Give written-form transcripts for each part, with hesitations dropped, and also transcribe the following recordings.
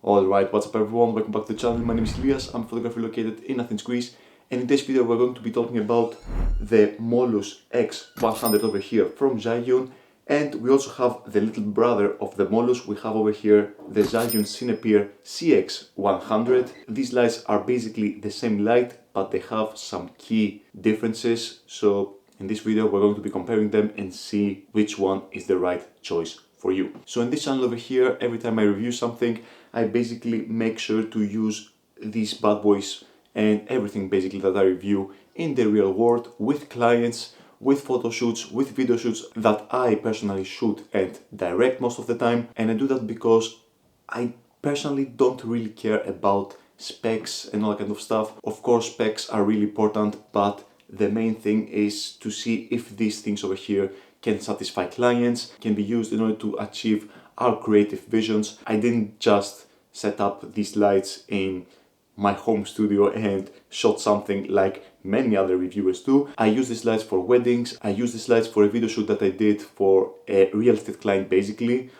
Alright, what's up everyone, welcome back to the channel. My name is Elias, I'm a photographer located in Athens, Greece, and in this video we're going to be talking about the Molus X100 over here from Zhiyun, and we also have the little brother of the Molus. We have over here the Zhiyun Cinepeer CX100. These lights are basically the same light, but they have some key differences, so in this video we're going to be comparing them and see which one is the right choice for you. So in this channel over here, every time I review something, I basically make sure to use these bad boys and everything basically that I review in the real world with clients, with photo shoots, with video shoots that I personally shoot and direct most of the time. And I do that because I personally don't really care about specs and all that kind of stuff. Of course, specs are really important, but the main thing is to see if these things over here can satisfy clients, can be used in order to achieve our creative visions. I didn't just set up these lights in my home studio and shot something like many other reviewers do. I use these lights for weddings. I use these lights for a video shoot that I did for a real estate client, basically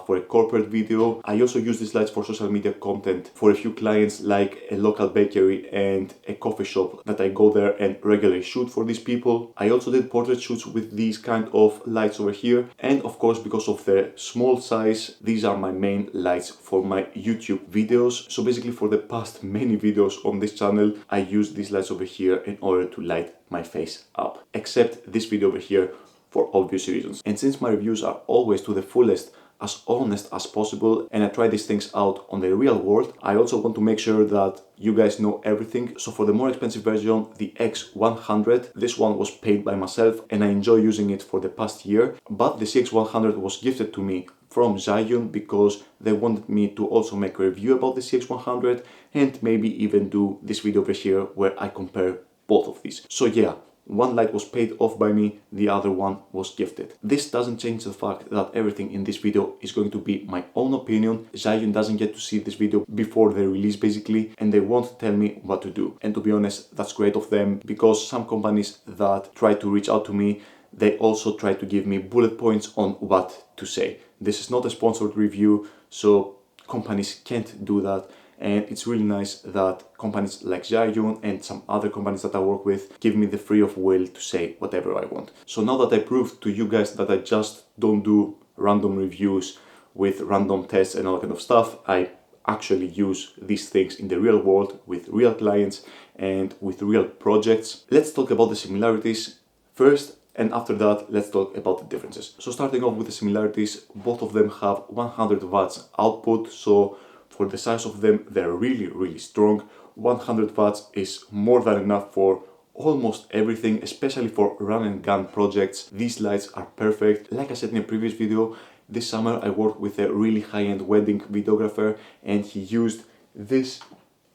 for a corporate video. I also use these lights for social media content for a few clients like a local bakery and a coffee shop that I go there and regularly shoot for these people. I also did portrait shoots with these kind of lights over here, and of course because of the small size, these are my main lights for my YouTube videos. So basically for the past many videos on this channel, I use these lights over here in order to light my face up, except this video over here for obvious reasons. And since my reviews are always to the fullest, as honest as possible, and I try these things out on the real world, I also want to make sure that you guys know everything. So for the more expensive version, the X100, this one was paid by myself and I enjoy using it for the past year, but the CX100 was gifted to me from Zhiyun because they wanted me to also make a review about the CX100 and maybe even do this video over here where I compare both of these. So yeah, one light was paid off by me, the other one was gifted. This doesn't change the fact that everything in this video is going to be my own opinion. Zhiyun doesn't get to see this video before the release basically, and they won't tell me what to do. And to be honest, that's great of them, because some companies that try to reach out to me, they also try to give me bullet points on what to say. This is not a sponsored review, so companies can't do that. And it's really nice that companies like Zhiyun and some other companies that I work with give me the free of will to say whatever I want. So now that I proved to you guys that I just don't do random reviews with random tests and all that kind of stuff, I actually use these things in the real world with real clients and with real projects. Let's talk about the similarities first, and after that let's talk about the differences. So starting off with the similarities, both of them have 100 watts output, so for the size of them, they're really strong. 100 watts is more than enough for almost everything, especially for run and gun projects. These lights are perfect. Like I said in a previous video, this summer I worked with a really high-end wedding videographer and he used this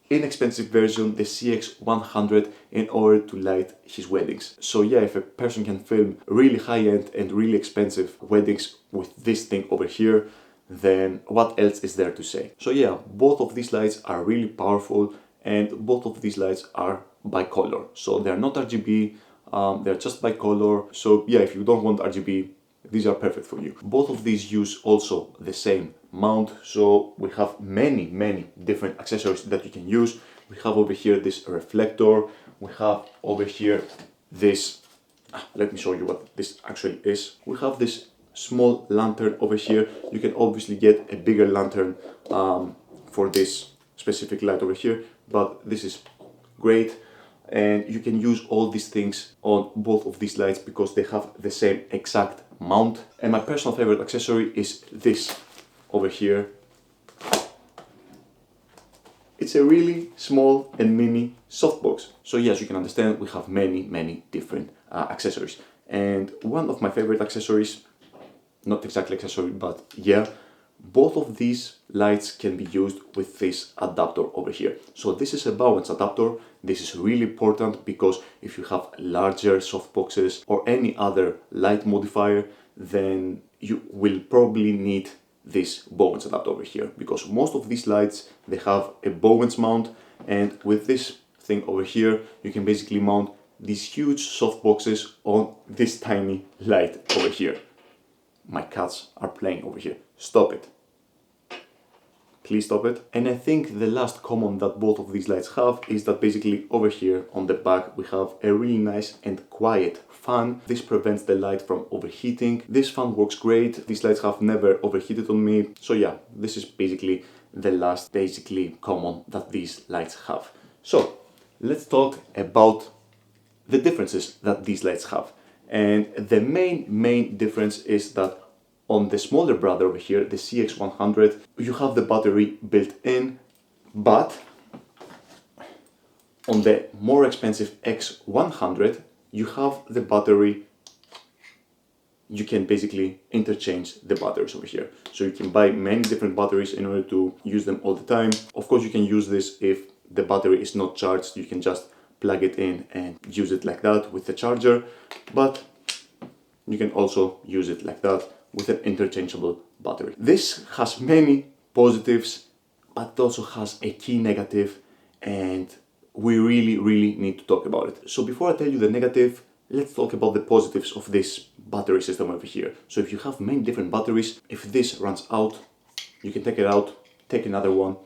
inexpensive version, the CX100, in order to light his weddings. So yeah, if a person can film really high-end and really expensive weddings with this thing over here, then what else is there to say? So yeah, both of these lights are really powerful and both of these lights are bicolor. So they're not RGB, they're just bicolor. So yeah, if you don't want RGB, these are perfect for you. Both of these use also the same mount, so we have many different accessories that you can use. We have over here this reflector, we have over here this, let me show you what this actually is. We have this small lantern over here. You can obviously get a bigger lantern for this specific light over here, but this is great, and you can use all these things on both of these lights because they have the same exact mount. And my personal favorite accessory is this over here. It's a really small and mini softbox. So yes, you can understand we have many different accessories, and one of my favorite accessories, not exactly accessory, but yeah, both of these lights can be used with this adapter over here. So this is a Bowens adapter. This is really important because if you have larger softboxes or any other light modifier, then you will probably need this Bowens adapter over here, because most of these lights, they have a Bowens mount, and with this thing over here, you can basically mount these huge softboxes on this tiny light over here. My cats are playing over here. Stop it. please stop it. And I think the last common that both of these lights have is that basically over here on the back we have a really nice and quiet fan. This prevents the light from overheating. This fan works great. These lights have never overheated on me. So yeah, this is basically the last common that these lights have. So let's talk about the differences that these lights have. And the main difference is that on the smaller brother over here, the CX100, you have the battery built in, but on the more expensive X100, you have the battery, you can basically interchange the batteries over here. So you can buy many different batteries in order to use them all the time. Of course, you can use this if the battery is not charged, you can just plug it in and use it like that with the charger, but you can also use it like that with an interchangeable battery. This has many positives, but it also has a key negative, and we really need to talk about it. So before I tell you the negative, let's talk about the positives of this battery system over here. So if you have many different batteries, if this runs out, you can take it out, take another one,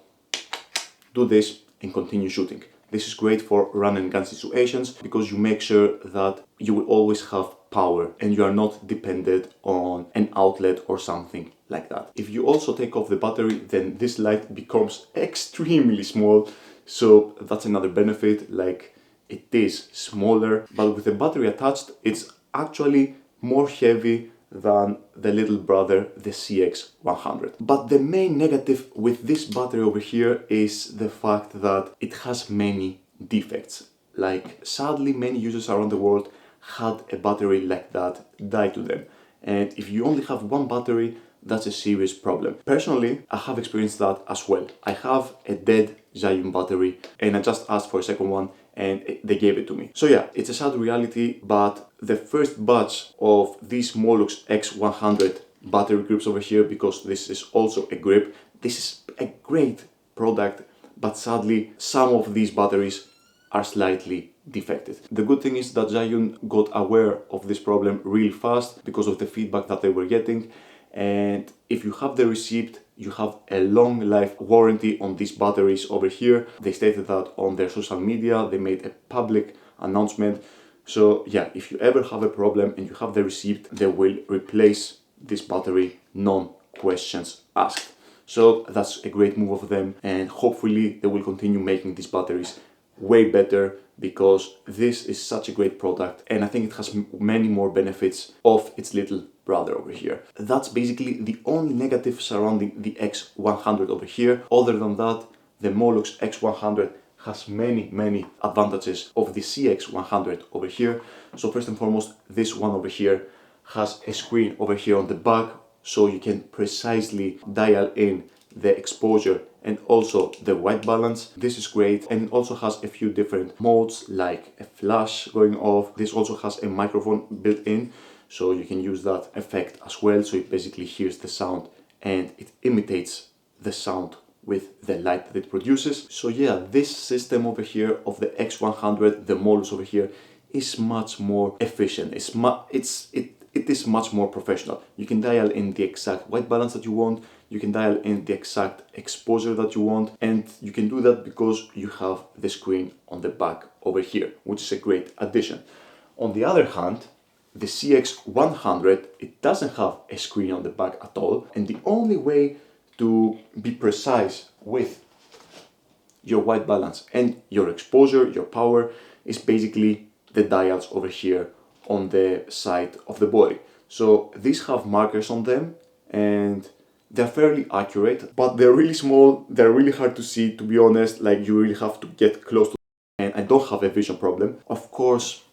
do this and continue shooting. This is great for run and gun situations because you make sure that you will always have power and you are not dependent on an outlet or something like that. If you also take off the battery, then this light becomes extremely small. So that's another benefit, like it is smaller, but with the battery attached, it's actually more heavy than the little brother, the CX100. But the main negative with this battery over here is the fact that it has many defects. Like sadly, many users around the world had a battery like that die to them. And if you only have one battery, that's a serious problem. Personally, I have experienced that as well. I have a dead Zhiyun battery and I just asked for a second one and they gave it to me. So yeah, it's a sad reality, but the first batch of these Molex X100 battery grips over here, because this is also a grip, this is a great product, but sadly some of these batteries are slightly defective. The good thing is that Zhiyun got aware of this problem really fast because of the feedback that they were getting, and if you have the receipt, you have a long life warranty on these batteries over here. They stated that on their social media, they made a public announcement. So yeah, if you ever have a problem and you have the receipt, they will replace this battery, no questions asked. So that's a great move of them, and hopefully they will continue making these batteries way better because this is such a great product and I think it has many more benefits of its little brother over here. That's basically the only negative surrounding the X100 over here. Other than that, the Molex X100 has many advantages of the CX100 over here. So first and foremost, this one over here has a screen over here on the back, so you can precisely dial in the exposure and also the white balance. This is great, and it also has a few different modes like a flash going off. This also has a microphone built in, so you can use that effect as well. So it basically hears the sound and it imitates the sound with the light that it produces. So yeah, this system over here of the X100, the Molex over here, is much more efficient. It is much more professional. You can dial in the exact white balance that you want, you can dial in the exact exposure that you want, and you can do that because you have the screen on the back over here, which is a great addition. On the other hand, the CX100, it doesn't have a screen on the back at all, and the only way to be precise with your white balance and your exposure, your power, is basically the dials over here on the side of the body. So these have markers on them and they're fairly accurate, but they're really small, they're really hard to see, to be honest. Like, you really have to get close to them. And I don't have a vision problem. Of course,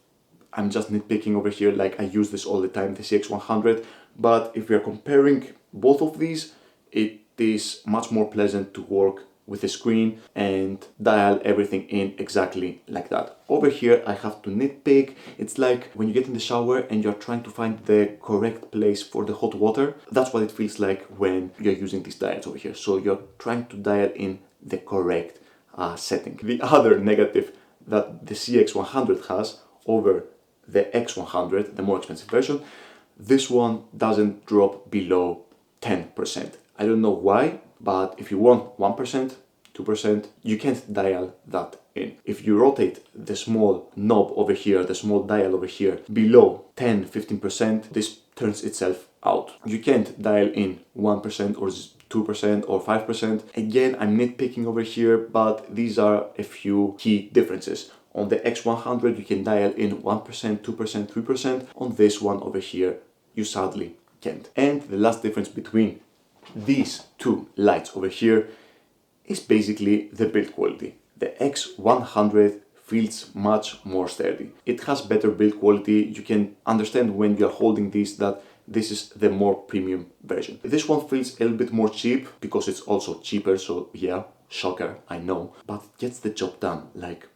I'm just nitpicking over here, like I use this all the time, the CX100, but if we are comparing both of these, it is much more pleasant to work with the screen and dial everything in exactly like that. Over here, I have to nitpick. It's like when you get in the shower and you're trying to find the correct place for the hot water. That's what it feels like when you're using these dials over here. So you're trying to dial in the correct setting. The other negative that the CX100 has over the X100, the more expensive version, this one doesn't drop below 10%. I don't know why, But if you want 1%, 2%, you can't dial that in. If you rotate the small knob over here, the small dial over here, below 10, 15%, this turns itself out. You can't dial in 1% or 2% or 5%. Again, I'm nitpicking over here, but these are a few key differences. On the X100, you can dial in 1%, 2%, 3%. On this one over here, you sadly can't. And the last difference between these two lights over here is basically the build quality. The X100 feels much more sturdy. It has better build quality. You can understand when you're holding this that this is the more premium version. This one feels a little bit more cheap because it's also cheaper, so yeah, shocker, I know, but it gets the job done. Like,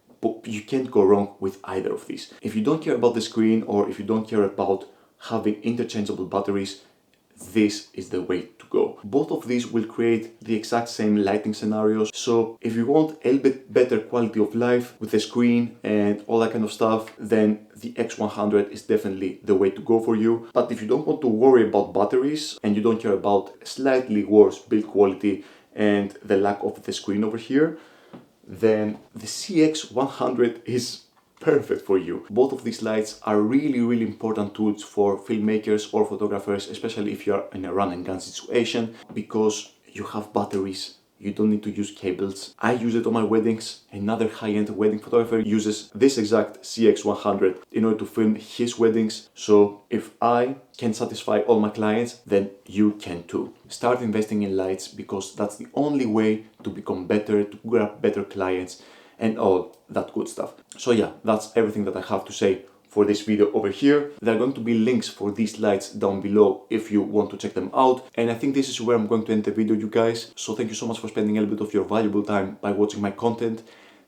you can't go wrong with either of these. If you don't care about the screen or if you don't care about having interchangeable batteries, this is the way to go. Both of these will create the exact same lighting scenarios. So if you want a little bit better quality of life with the screen and all that kind of stuff, then the X100 is definitely the way to go for you. But if you don't want to worry about batteries and you don't care about slightly worse build quality and the lack of the screen over here, then the CX100 is perfect for you. Both of these lights are really important tools for filmmakers or photographers, especially if you are in a run and gun situation, because you have batteries. You don't need to use cables. I use it on my weddings. Another high-end wedding photographer uses this exact CX100 in order to film his weddings. So if I can satisfy all my clients, then you can too. Start investing in lights because that's the only way to become better, to grab better clients, and all that good stuff. So yeah, that's everything that I have to say for this video over here. There are going to be links for these lights down below if you want to check them out. And I think this is where I'm going to end the video, you guys. So thank you so much for spending a little bit of your valuable time by watching my content.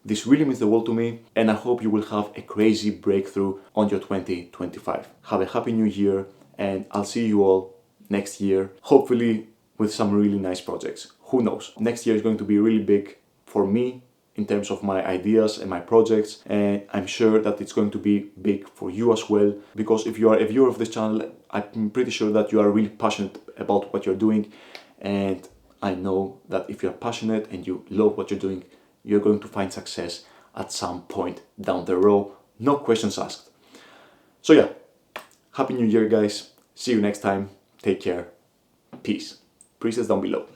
This really means the world to me, and I hope you will have a crazy breakthrough on your 2025. Have a happy new year, and I'll see you all next year, hopefully with some really nice projects. Who knows? Next year is going to be really big for me in terms of my ideas and my projects, and I'm sure that it's going to be big for you as well, because if you are a viewer of this channel, I'm pretty sure that you are really passionate about what you're doing, and I know that if you're passionate and you love what you're doing, you're going to find success at some point down the road, no questions asked. So yeah, happy new year guys, see you next time, take care, peace. Presets down below.